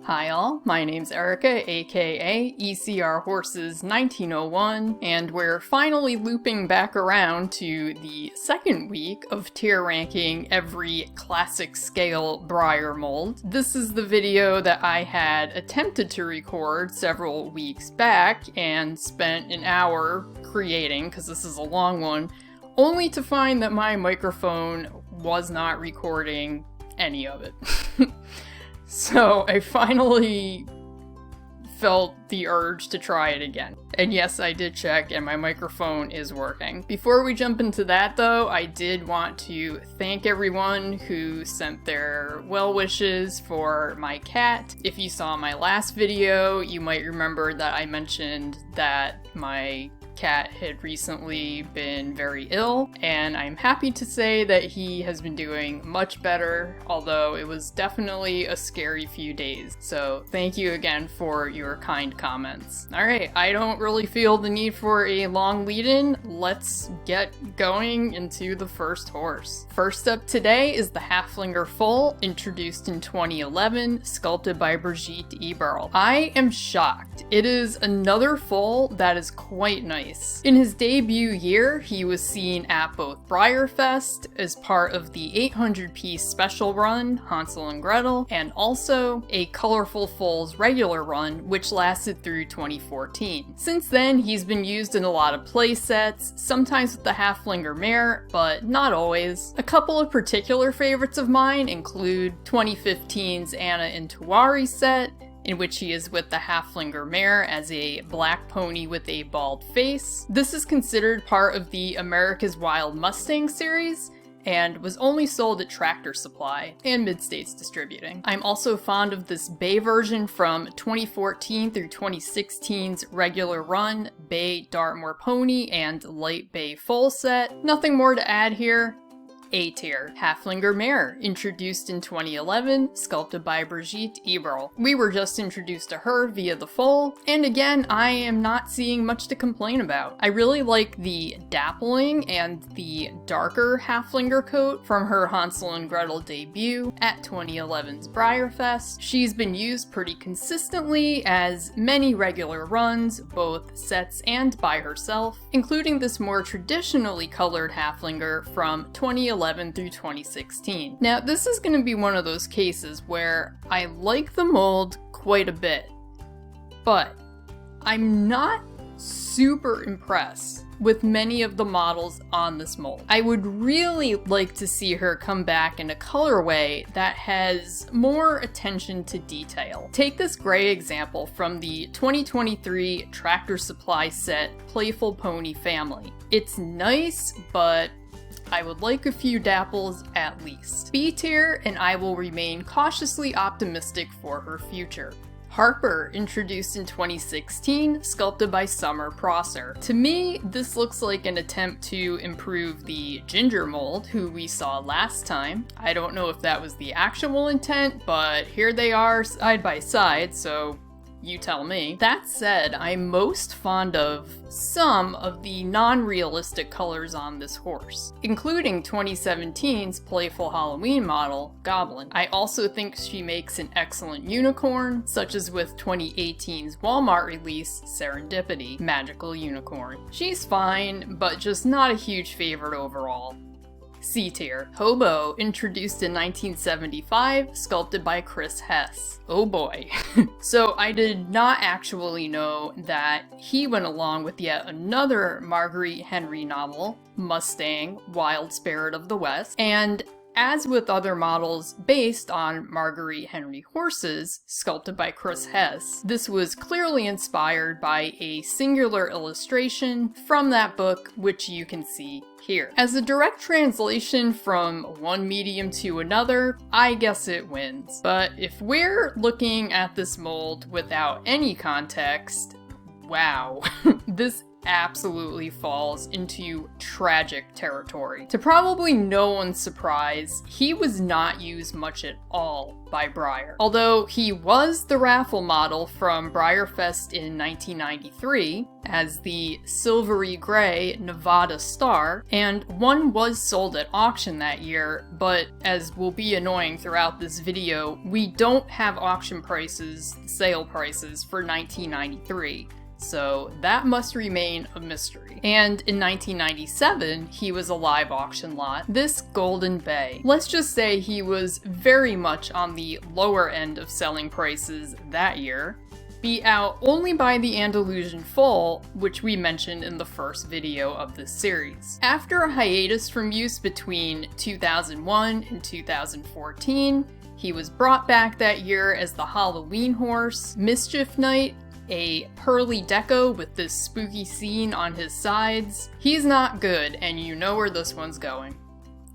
Hi all, my name's Erica, aka ECR Horses 1901, and we're finally looping back around to the second week of tier ranking every classic scale Breyer mold. This is the video that I had attempted to record several weeks back and spent an hour creating, because this is a long one, only to find that my microphone was not recording any of it. So I finally felt the urge to try it again. And yes, I did check and my microphone is working. Before we jump into that though, I did want to thank everyone who sent their well wishes for my cat. If you saw my last video, you might remember that I mentioned that my cat had recently been very ill, and I'm happy to say that he has been doing much better, although it was definitely a scary few days. So thank you again for your kind comments. Alright, I don't really feel the need for a long lead-in. Let's get going into the first horse. First up today is the Halflinger foal, introduced in 2011, sculpted by Brigitte Eberl. I am shocked. It is another foal that is quite nice. In his debut year, he was seen at both Breyer Fest as part of the 800-piece special run, Hansel and Gretel, and also a Colorful Foals regular run, which lasted through 2014. Since then, he's been used in a lot of play sets, sometimes with the Halflinger mare, but not always. A couple of particular favorites of mine include 2015's Anna and Tuwari set, in which he is with the Halflinger mare as a black pony with a bald face. This is considered part of the America's Wild Mustang series, and was only sold at Tractor Supply and Mid-States Distributing. I'm also fond of this bay version from 2014 through 2016's regular run Bay Dartmoor Pony and Light Bay Foal set. Nothing more to add here. A tier. Halflinger mare, introduced in 2011, sculpted by Brigitte Eberl. We were just introduced to her via the foal, and again, I am not seeing much to complain about. I really like the dappling and the darker Halflinger coat from her Hansel and Gretel debut at 2011's Breyer Fest. She's been used pretty consistently as many regular runs, both sets and by herself, including this more traditionally colored Halflinger from 2011 through 2016. Now, this is going to be one of those cases where I like the mold quite a bit, but I'm not super impressed with many of the models on this mold. I would really like to see her come back in a colorway that has more attention to detail. Take this gray example from the 2023 Tractor Supply set Playful Pony family. It's nice, but I would like a few dapples at least. B tier, and I will remain cautiously optimistic for her future. Harper, introduced in 2016, sculpted by Summer Prosser. To me, this looks like an attempt to improve the Ginger mold, who we saw last time. I don't know if that was the actual intent, but here they are side by side, so you tell me. That said, I'm most fond of some of the non-realistic colors on this horse, including 2017's Playful Halloween model, Goblin. I also think she makes an excellent unicorn, such as with 2018's Walmart release, Serendipity, Magical Unicorn. She's fine, but just not a huge favorite overall. C tier. Hobo, introduced in 1975, sculpted by Chris Hess. Oh boy. So I did not actually know that he went along with yet another Marguerite Henry novel, Mustang, Wild Spirit of the West, and as with other models based on Marguerite Henry horses, sculpted by Chris Hess, this was clearly inspired by a singular illustration from that book, which you can see here. As a direct translation from one medium to another, I guess it wins. But if we're looking at this mold without any context, wow. This absolutely falls into tragic territory. To probably no one's surprise, he was not used much at all by Breyer. Although he was the raffle model from Breyer Fest in 1993 as the silvery gray Nevada Star, and one was sold at auction that year, but as will be annoying throughout this video, we don't have auction prices, sale prices for 1993. So that must remain a mystery. And in 1997, he was a live auction lot, this Golden Bay. Let's just say he was very much on the lower end of selling prices that year, beat out only by the Andalusian foal, which we mentioned in the first video of this series. After a hiatus from use between 2001 and 2014, he was brought back that year as the Halloween horse, Mischief Night, a pearly deco with this spooky scene on his sides. He's not good, and you know where this one's going.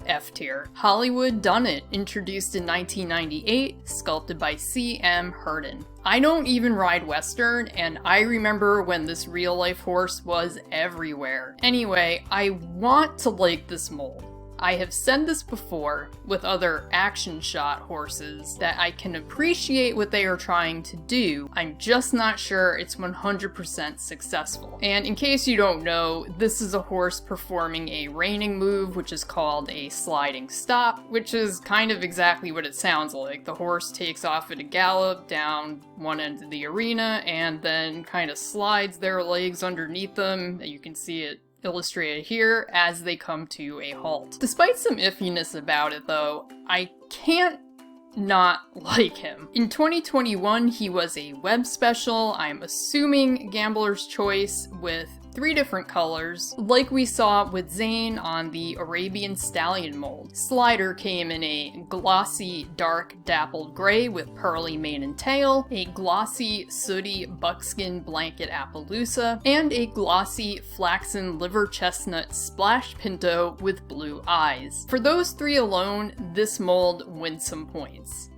F tier. Hollywood Done It, introduced in 1998, sculpted by C.M. Herndon. I don't even ride Western, and I remember when this real-life horse was everywhere. Anyway, I want to like this mold. I have said this before with other action shot horses, that I can appreciate what they are trying to do, I'm just not sure it's 100% successful. And in case you don't know, this is a horse performing a reining move, which is called a sliding stop, which is kind of exactly what it sounds like. The horse takes off at a gallop down one end of the arena, and then kind of slides their legs underneath them. You can see it illustrated here as they come to a halt. Despite some iffiness about it though, I can't not like him. In 2021, he was a web special, I'm assuming Gambler's Choice, with 3 different colors, like we saw with Zane on the Arabian Stallion mold. Slider came in a glossy, dark, dappled gray with pearly mane and tail, a glossy, sooty buckskin blanket Appaloosa, and a glossy, flaxen liver chestnut splash pinto with blue eyes. For those 3 alone, this mold wins some points.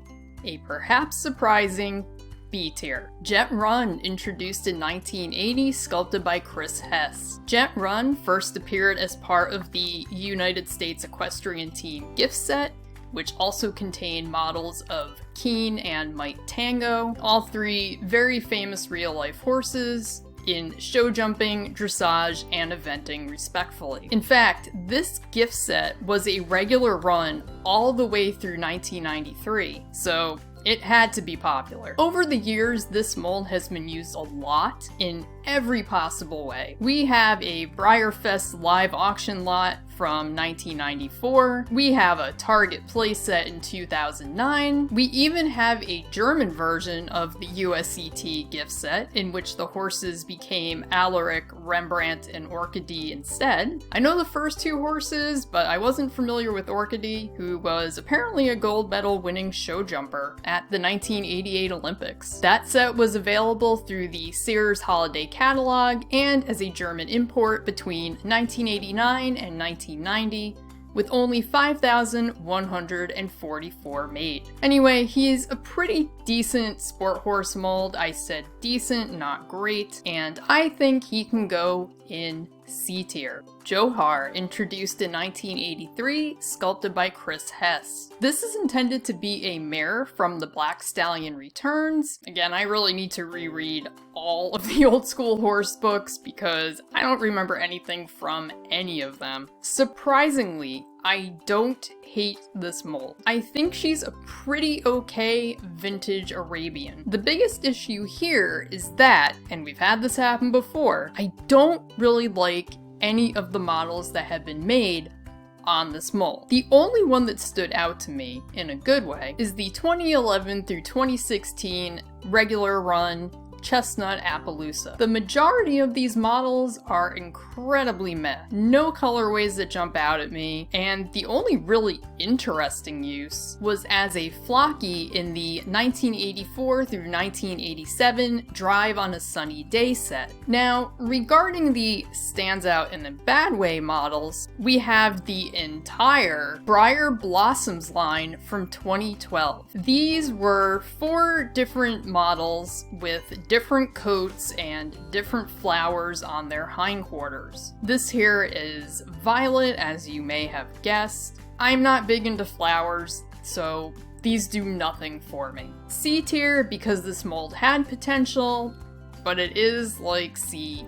A perhaps surprising B tier. Jet Run, introduced in 1980, sculpted by Chris Hess. Jet Run first appeared as part of the United States Equestrian Team gift set, which also contained models of Keen and Might Tango, all 3 very famous real-life horses in show jumping, dressage, and eventing respectively. In fact, this gift set was a regular run all the way through 1993, so it had to be popular. Over the years, this mold has been used a lot in every possible way. We have a Breyer Fest live auction lot from 1994. We have a Target playset in 2009. We even have a German version of the USET gift set, in which the horses became Alaric, Rembrandt, and Orchidee instead. I know the first 2 horses, but I wasn't familiar with Orchidee, who was apparently a gold medal winning show jumper at the 1988 Olympics. That set was available through the Sears Holiday catalog and as a German import between 1989 and 1990, with only 5,144 made. Anyway, he's a pretty decent sport horse mold. I said decent, not great, and I think he can go in C tier. Johar, introduced in 1983, sculpted by Chris Hess. This is intended to be a mare from the Black Stallion Returns. Again, I really need to reread all of the old school horse books because I don't remember anything from any of them. Surprisingly, I don't hate this mold. I think she's a pretty okay vintage Arabian. The biggest issue here is that, and we've had this happen before, I don't really like any of the models that have been made on this mold. The only one that stood out to me in a good way is the 2011 through 2016 regular run Chestnut Appaloosa. The majority of these models are incredibly meh. No colorways that jump out at me, and the only really interesting use was as a flocky in the 1984 through 1987 Drive on a Sunny Day set. Now, regarding the stands out in a bad way models, we have the entire Breyer Blossoms line from 2012. These were 4 different models with different coats and different flowers on their hindquarters. This here is violet, as you may have guessed. I'm not big into flowers, so these do nothing for me. C tier because this mold had potential, but it is like C-.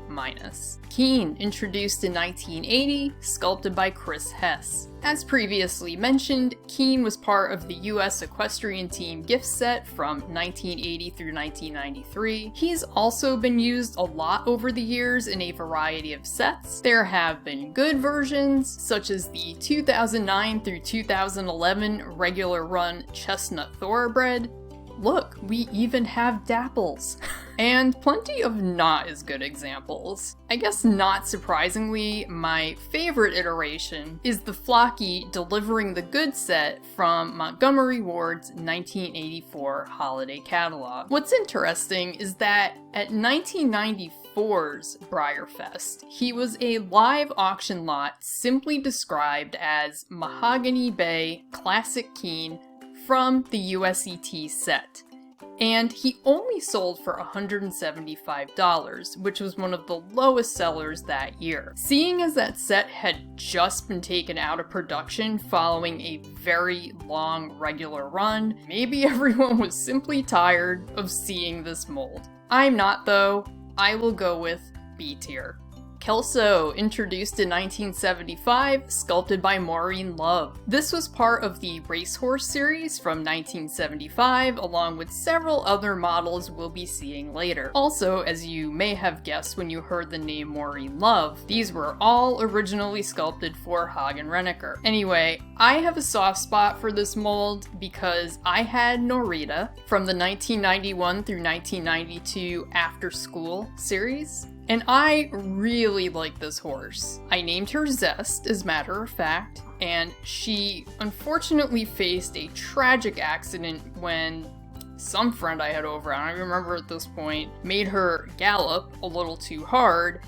Keen, introduced in 1980, sculpted by Chris Hess. As previously mentioned, Keen was part of the US Equestrian Team gift set from 1980 through 1993. He's also been used a lot over the years in a variety of sets. There have been good versions, such as the 2009 through 2011 regular run Chestnut Thoroughbred. Look, we even have dapples. And plenty of not as good examples. I guess not surprisingly, my favorite iteration is the Flocky delivering the good set from Montgomery Ward's 1984 holiday catalog. What's interesting is that at 1994's Breyer Fest, he was a live auction lot simply described as Mahogany Bay Classic Keen from the USET set. And he only sold for $175, which was one of the lowest sellers that year. Seeing as that set had just been taken out of production following a very long regular run, maybe everyone was simply tired of seeing this mold. I'm not though. I will go with B tier. Kelso, introduced in 1975, sculpted by Maureen Love. This was part of the Racehorse series from 1975, along with several other models we'll be seeing later. Also, as you may have guessed when you heard the name Maureen Love, these were all originally sculpted for Hagen Renneker. Anyway, I have a soft spot for this mold because I had Norita from the 1991 through 1992 After School series. And I really like this horse. I named her Zest, as a matter of fact, and she unfortunately faced a tragic accident when some friend I had over, I don't remember at this point, made her gallop a little too hard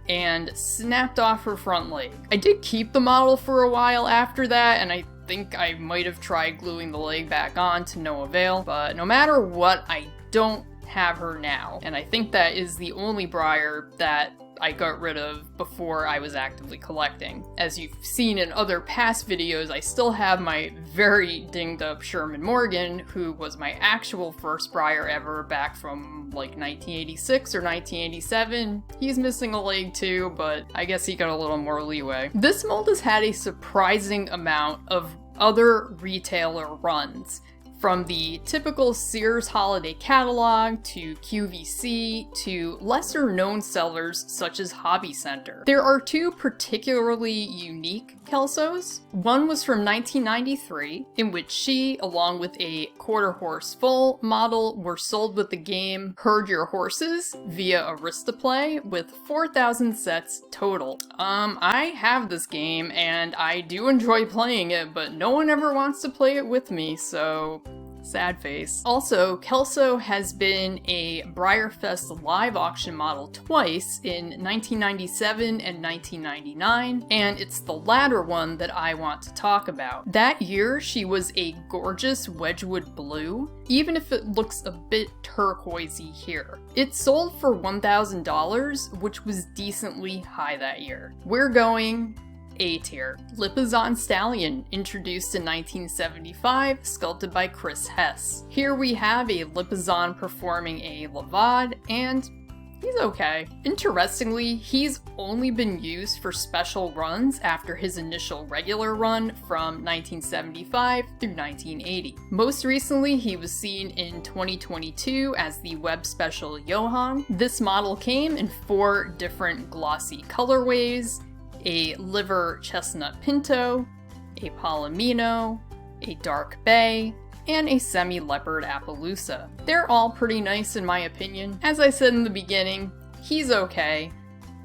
and snapped off her front leg. I did keep the model for a while after that, and I think I might have tried gluing the leg back on to no avail, but no matter what, I don't have her now, and I think that is the only Breyer that I got rid of before I was actively collecting. As you've seen in other past videos, I still have my very dinged up Sherman Morgan, who was my actual first Breyer ever back from like 1986 or 1987. He's missing a leg too, but I guess he got a little more leeway. This mold has had a surprising amount of other retailer runs. From the typical Sears holiday catalog to QVC to lesser known sellers such as Hobby Center. There are two particularly unique Kelsos. One was from 1993, in which she, along with a quarter horse foal model, were sold with the game Herd Your Horses via Aristoplay with 4,000 sets total. I have this game and I do enjoy playing it, but no one ever wants to play it with me, so sad face. Also, Kelso has been a Breyer Fest live auction model twice in 1997 and 1999, and it's the latter one that I want to talk about. That year, she was a gorgeous Wedgwood blue, even if it looks a bit turquoisey here. It sold for $1,000, which was decently high that year. We're going A tier. Lipizzan Stallion, introduced in 1975, sculpted by Chris Hess. Here we have a Lipizzan performing a Lavad, and he's okay. Interestingly, he's only been used for special runs after his initial regular run from 1975 through 1980. Most recently, he was seen in 2022 as the web special Johann. This model came in 4 different glossy colorways: a liver chestnut pinto, a palomino, a dark bay, and a semi-leopard Appaloosa. They're all pretty nice in my opinion. As I said in the beginning, he's okay.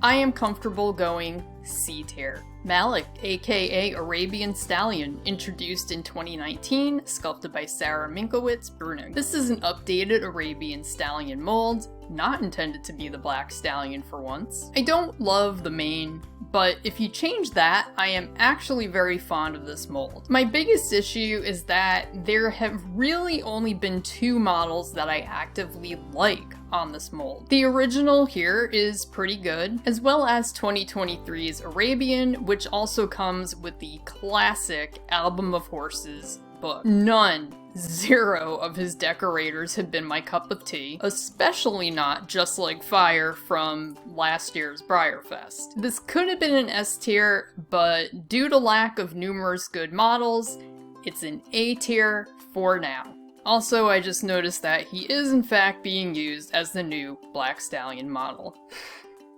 I am comfortable going C tier. Malik, aka Arabian Stallion, introduced in 2019, sculpted by Sarah Minkowitz-Bruning. This is an updated Arabian Stallion mold, not intended to be the Black Stallion for once. I don't love the mane, but if you change that, I am actually very fond of this mold. My biggest issue is that there have really only been 2 models that I actively like on this mold. The original here is pretty good, as well as 2023's Arabian, which also comes with the classic Album of Horses book. Zero of his decorators have been my cup of tea, especially not Just Like Fire from last year's Breyer Fest. This could have been an S tier, but due to lack of numerous good models, it's an A tier for now. Also, I just noticed that he is in fact being used as the new Black Stallion model.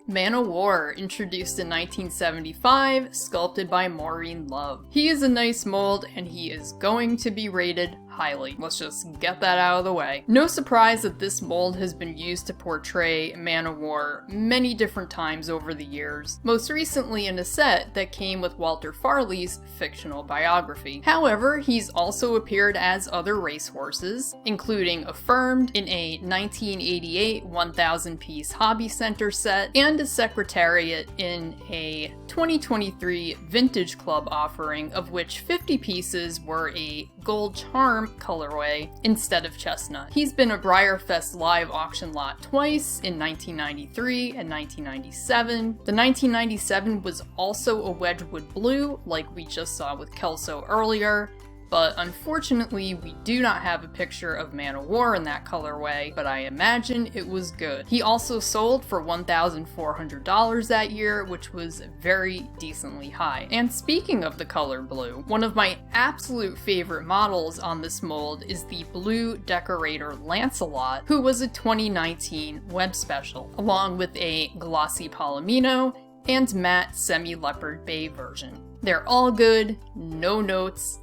Man o' War, introduced in 1975, sculpted by Maureen Love. He is a nice mold, and he is going to be rated highly. Let's just get that out of the way. No surprise that this mold has been used to portray Man o' War many different times over the years, most recently in a set that came with Walter Farley's fictional biography. However, he's also appeared as other racehorses, including Affirmed in a 1988 1,000-piece Hobby Center set, and a Secretariat in a 2023 Vintage Club offering, of which 50 pieces were a gold charm colorway instead of chestnut. He's been a Breyer Fest live auction lot twice, in 1993 and 1997. The 1997 was also a Wedgwood blue, like we just saw with Kelso earlier, but unfortunately we do not have a picture of Man o' War in that colorway, but I imagine it was good. He also sold for $1,400 that year, which was very decently high. And speaking of the color blue, one of my absolute favorite models on this mold is the blue decorator Lancelot, who was a 2019 web special, along with a glossy Palomino and matte semi-leopard bay version. They're all good, no notes,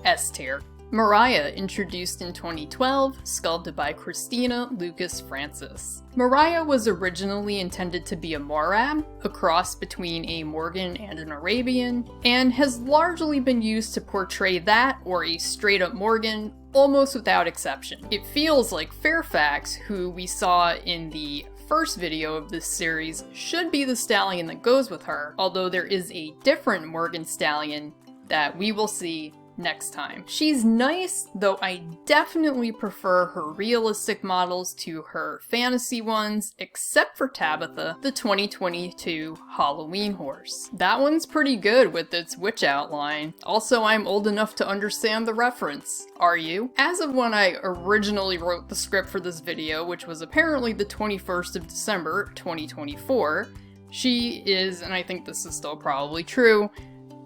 S tier. Mariah, introduced in 2012, sculpted by Christina Lucas Francis. Mariah was originally intended to be a Morab, a cross between a Morgan and an Arabian, and has largely been used to portray that or a straight-up Morgan almost without exception. It feels like Fairfax, who we saw in the first video of this series, should be the stallion that goes with her, although there is a different Morgan stallion that we will see next time. She's nice, though I definitely prefer her realistic models to her fantasy ones, except for Tabitha, the 2022 Halloween horse. That one's pretty good with its witch outline. Also, I'm old enough to understand the reference. Are you? As of when I originally wrote the script for this video, which was apparently the 21st of December, 2024, she is, and I think this is still probably true,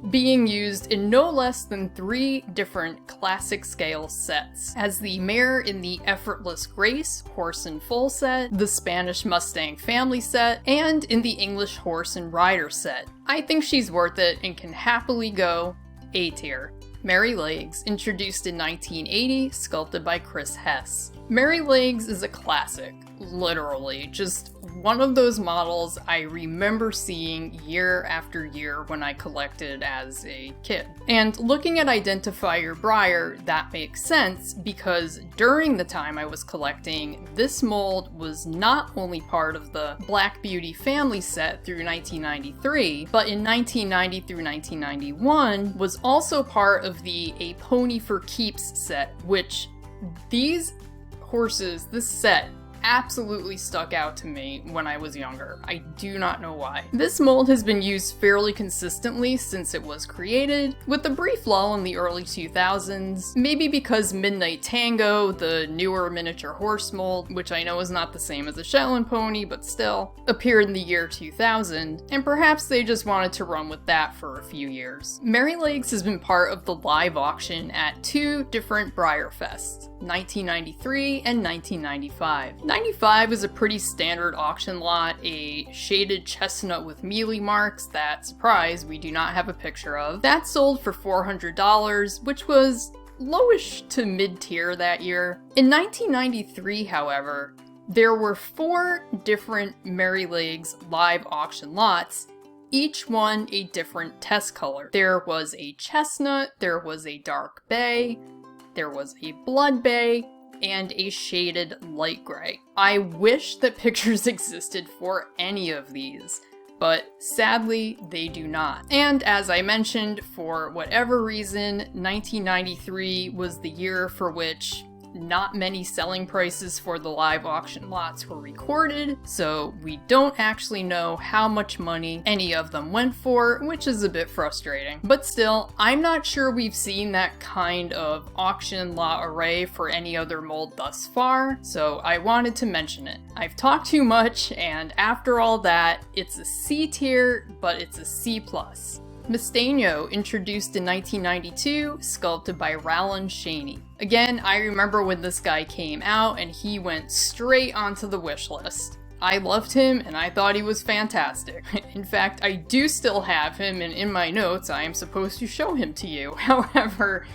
being used in no less than 3 different classic scale sets, as the mare in the Effortless Grace Horse and Foal set, the Spanish Mustang Family set, and in the English Horse and Rider set. I think she's worth it and can happily go A tier. Mary Legs, introduced in 1980, sculpted by Chris Hess. Mary Legs is a classic, literally, just one of those models I remember seeing year after year when I collected as a kid. And looking at Identifier Breyer, that makes sense because during the time I was collecting, this mold was not only part of the Black Beauty family set through 1993, but in 1990 through 1991 was also part of the A Pony for Keeps set, which these horses, this set, absolutely stuck out to me when I was younger. I do not know why. This mold has been used fairly consistently since it was created, with a brief lull in the early 2000s, maybe because Midnight Tango, the newer miniature horse mold, which I know is not the same as a Shetland pony, but still, appeared in the year 2000, and perhaps they just wanted to run with that for a few years. Mary Legs has been part of the live auction at 2 different Breyer Fests, 1993 and 1995. 95 is a pretty standard auction lot, a shaded chestnut with mealy marks that, surprise, we do not have a picture of. That sold for $400, which was lowish to mid-tier that year. In 1993, however, there were 4 different Mary Legs live auction lots, each one a different test color. There was a chestnut, there was a dark bay, there was a blood bay, and a shaded light gray. I wish that pictures existed for any of these, but sadly they do not. And as I mentioned, for whatever reason, 1993 was the year for which not many selling prices for the live auction lots were recorded, so we don't actually know how much money any of them went for, which is a bit frustrating. But still, I'm not sure we've seen that kind of auction lot array for any other mold thus far, so I wanted to mention it. I've talked too much, and after all that, it's a C tier, but it's a C+. Mustaino, introduced in 1992, sculpted by Rowland Shaney. Again, I remember when this guy came out and he went straight onto the wish list. I loved him and I thought he was fantastic. In fact, I do still have him, and in my notes I am supposed to show him to you. However,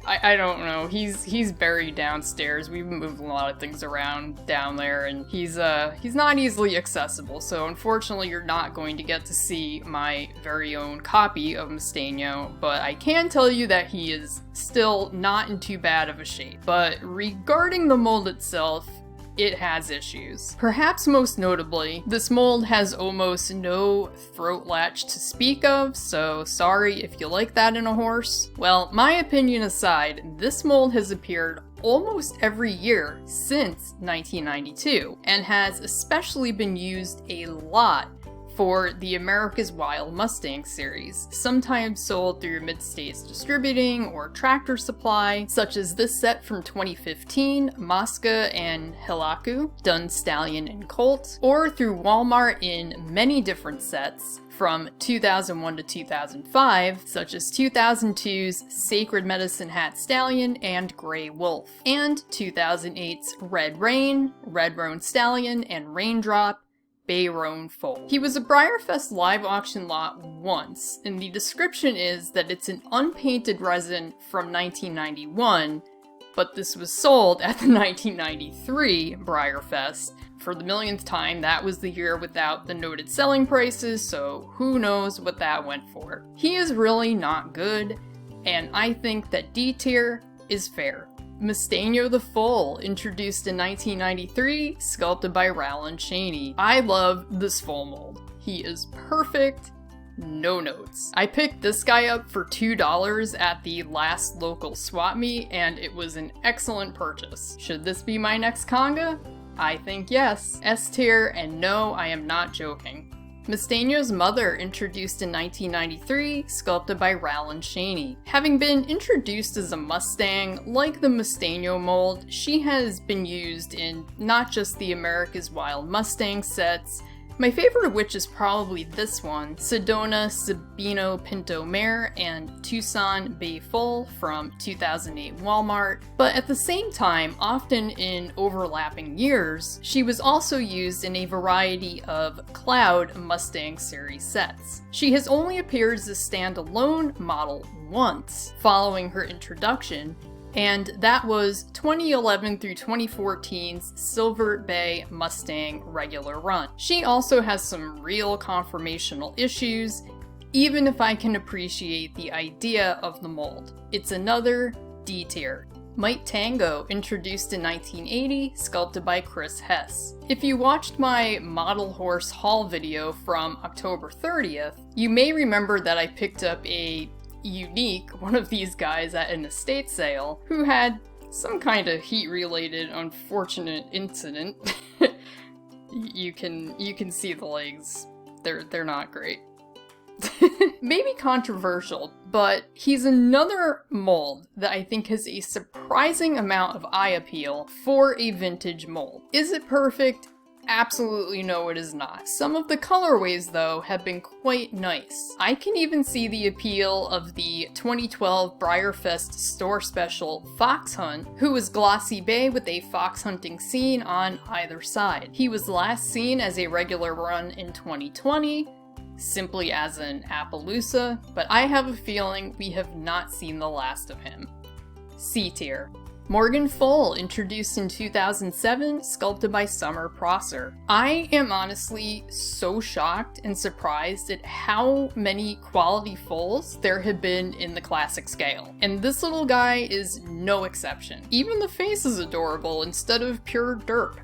I don't know, he's buried downstairs. We've moved a lot of things around down there, and he's not easily accessible, so unfortunately you're not going to get to see my very own copy of Mustaino, but I can tell you that he is still not in too bad of a shape. But regarding the mold itself, it has issues. Perhaps most notably, this mold has almost no throat latch to speak of, so sorry if you like that in a horse. Well, my opinion aside, this mold has appeared almost every year since 1992, and has especially been used a lot for the America's Wild Mustang series, sometimes sold through Mid-States Distributing or Tractor Supply, such as this set from 2015, Mosca and Hilaku, Dun Stallion and Colt, or through Walmart in many different sets, from 2001 to 2005, such as 2002's Sacred Medicine Hat Stallion and Grey Wolf, and 2008's Red Rain, Red Roan Stallion, and Raindrop, Bay Roan foal. He was a Breyerfest live auction lot once, and the description is that it's an unpainted resin from 1991, but this was sold at the 1993 Breyerfest. For the millionth time, that was the year without the noted selling prices, so who knows what that went for. He is really not good, and I think that D tier is fair. Mustaino the Foal, introduced in 1993, sculpted by Rowland Shaney. I love this foal mold. He is perfect, no notes. I picked this guy up for $2 at the last local swap meet, and it was an excellent purchase. Should this be my next conga? I think yes. S tier, and no, I am not joking. Mustaino's mother, introduced in 1993, sculpted by Rowland Shaney. Having been introduced as a Mustang, like the Mustaino mold, she has been used in not just the America's Wild Mustang sets, my favorite of which is probably this one, Sedona Sabino Pinto Mare and Tucson Bay Foal from 2008 Walmart, but at the same time, often in overlapping years, she was also used in a variety of Cloud Mustang series sets. She has only appeared as a standalone model once following her introduction, and that was 2011 through 2014's Silver Bay Mustang regular run. She also has some real conformational issues, even if I can appreciate the idea of the mold. It's another D tier. Mite Tango, introduced in 1980, sculpted by Chris Hess. If you watched my model horse haul video from October 30th, you may remember that I picked up a unique one of these guys at an estate sale who had some kind of heat-related unfortunate incident. You can see the legs. They're not great. Maybe controversial, but he's another mold that I think has a surprising amount of eye appeal for a vintage mold. Is it perfect? Absolutely no, it is not. Some of the colorways, though, have been quite nice. I can even see the appeal of the 2012 Breyerfest store special Fox Hunt, who was glossy bay with a fox hunting scene on either side. He was last seen as a regular run in 2020, simply as an Appaloosa, but I have a feeling we have not seen the last of him. C tier. Morgan Foal, introduced in 2007, sculpted by Summer Prosser. I am honestly so shocked and surprised at how many quality foals there have been in the classic scale. And this little guy is no exception. Even the face is adorable instead of pure derp.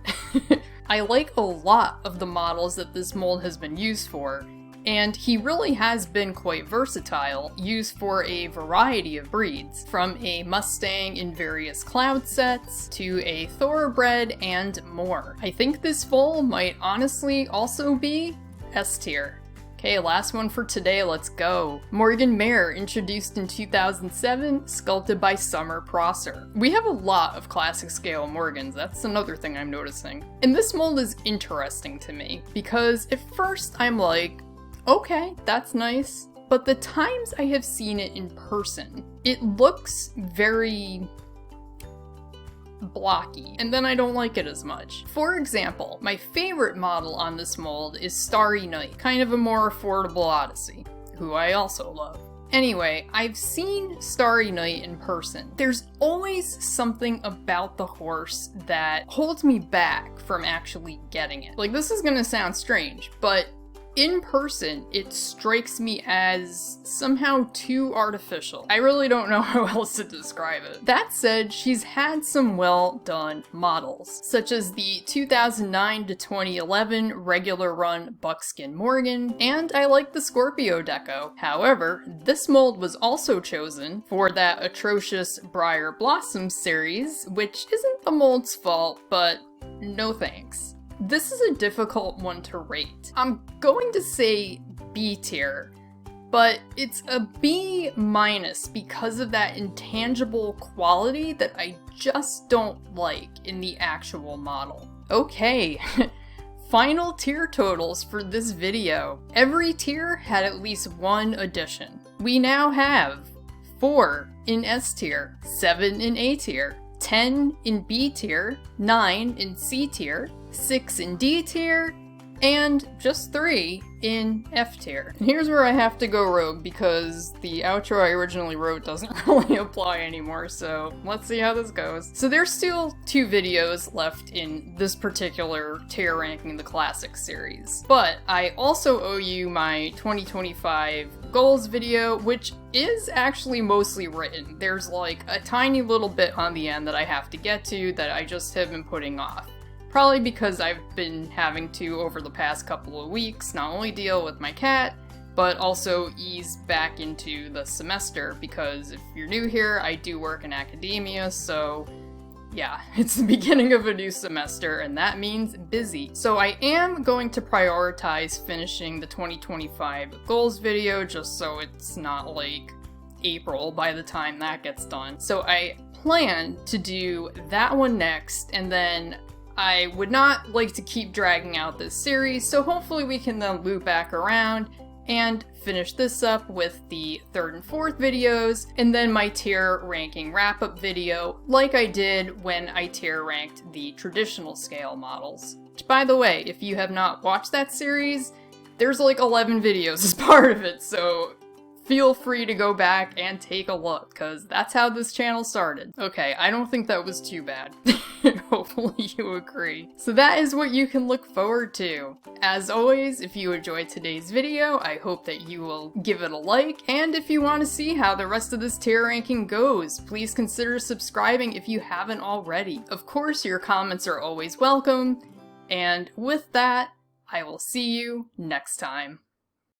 I like a lot of the models that this mold has been used for, and he really has been quite versatile, used for a variety of breeds, from a Mustang in various cloud sets to a thoroughbred and more. I think this foal might honestly also be S tier. Okay, last one for today, let's go. Morgan Mare, introduced in 2007, sculpted by Summer Prosser. We have a lot of classic scale Morgans, that's another thing I'm noticing. And this mold is interesting to me, because at first I'm like, okay, that's nice, but the times I have seen it in person, it looks very blocky, and then I don't like it as much. For example, my favorite model on this mold is Starry Night, kind of a more affordable Odyssey, who I also love. Anyway, I've seen Starry Night in person. There's always something about the horse that holds me back from actually getting it. Like, this is gonna sound strange, but in person, it strikes me as somehow too artificial. I really don't know how else to describe it. That said, she's had some well done models, such as the 2009 to 2011 regular run Buckskin Morgan, and I like the Scorpio Deco. However, this mold was also chosen for that atrocious Breyer Blossoms series, which isn't the mold's fault, but no thanks. This is a difficult one to rate. I'm going to say B tier, but it's a B minus because of that intangible quality that I just don't like in the actual model. Okay, final tier totals for this video. Every tier had at least one addition. We now have 4 in S tier, 7 in A tier, 10 in B tier, 9 in C tier, 6 in D tier, and just 3 in F tier. And here's where I have to go rogue because the outro I originally wrote doesn't really apply anymore, so let's see how this goes. So there's still 2 videos left in this particular tier ranking the classic series, but I also owe you my 2025 goals video, which is actually mostly written. There's like a tiny little bit on the end that I have to get to that I just have been putting off. Probably because I've been having to, over the past couple of weeks, not only deal with my cat, but also ease back into the semester, because if you're new here, I do work in academia, so yeah, it's the beginning of a new semester, and that means busy. So I am going to prioritize finishing the 2025 goals video, just so it's not like April by the time that gets done. So I plan to do that one next, and then I would not like to keep dragging out this series, so hopefully we can then loop back around and finish this up with the 3rd and 4th videos, and then my tier ranking wrap-up video, like I did when I tier ranked the traditional scale models. Which, by the way, if you have not watched that series, there's like 11 videos as part of it, so feel free to go back and take a look, because that's how this channel started. Okay, I don't think that was too bad. Hopefully you agree. So that is what you can look forward to. As always, if you enjoyed today's video, I hope that you will give it a like, and if you want to see how the rest of this tier ranking goes, please consider subscribing if you haven't already. Of course, your comments are always welcome, and with that, I will see you next time.